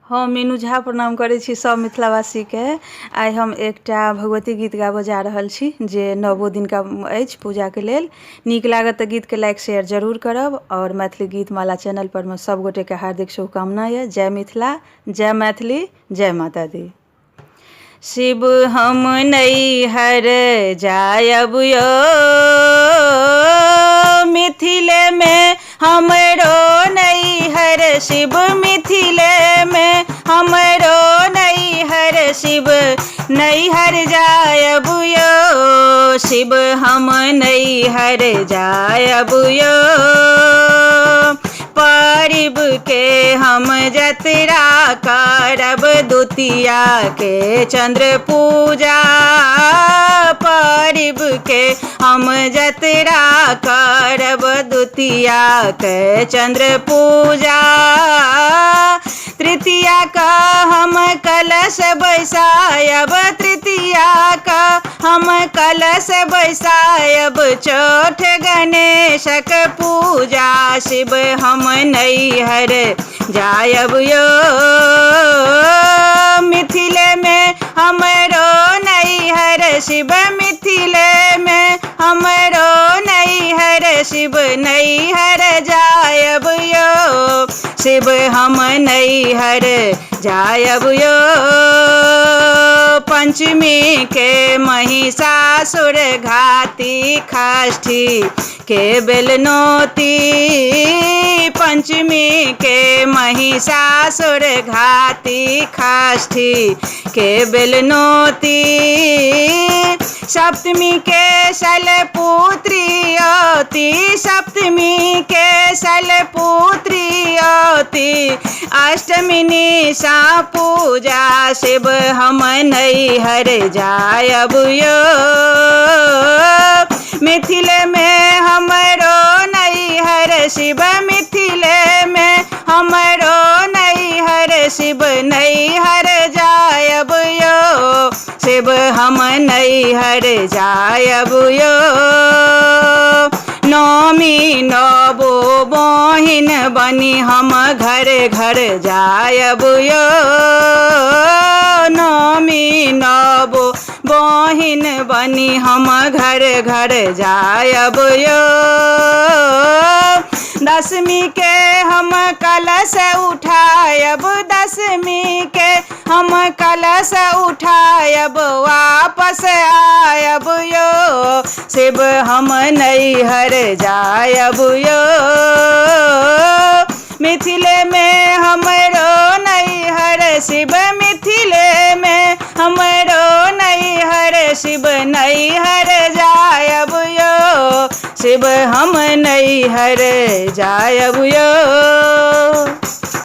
हम मीनू झा प्रणाम करै छी सब मिथिलावासी के। आइ हम एकटा भगवती गीत गाबऽ जा रहल छी जे 9 दिनका अछि पूजा के लेल। नीक लागत तऽ गीत के लाइक शेयर जरूर करब और मैथिली गीत माला चैनल पर में सब गोटे के हार्दिक शुभकामना है। जय मिथिला, जय मैथिली, जय माता दी। शिव हम नैहर जायब यो, मिथिले में हमरो नैहर शिव, मिथिले में हमरो नैहर शिव, नैहर जायब यो, शिव हम नैहर जायब यो। परिब के हम जतरा करब, दुतिया के चंद्र पूजा, परिब के हम जतरा करब, दुतिया के चंद्र पूजा। तृतीया का हम कलश बैसायब, तृतीया का हम कलश बैसायब, चौठ गणेशक पूजा, शिव हम नैहर जायब यो, मिथिले में हमरो नैहर शिव, मिथिले में हमरो नैहर शिव, नैहर जायब यो, शिव हम नैहर जायब यो। पंचमी के महिषासुर घाती षष्ठी के बेलनोती, पंचमी के महिषासुर घाती षष्ठी के बेलनोती, सप्तमी के शैलपुत्री ओती, सप्तमी के शैलपुत्री ओती, अष्टमी निशा पूजा, शिव हम नैहर जायब यो, मिथिले में हमरो नैहर शिव, मिथिले में हमरो नैहर शिव, नैहर जायब यो, शिव हम नैहर जायब यो। नौमी नवो बहिन बनी हम घर घर जायब यो, नौमी नवो बहिन बनी हम घर घर जायब यो। दशमी के हम कलश उठायब, दशमी के हम कलश उठायब, वापस आयब यो, शिव हम नैहर जायब यो, मिथिले में हमरो नैहर शिव, मिथिले में हमरो नैहर शिव, नैहर जायब यो, शिव हम नैहर जायब यो।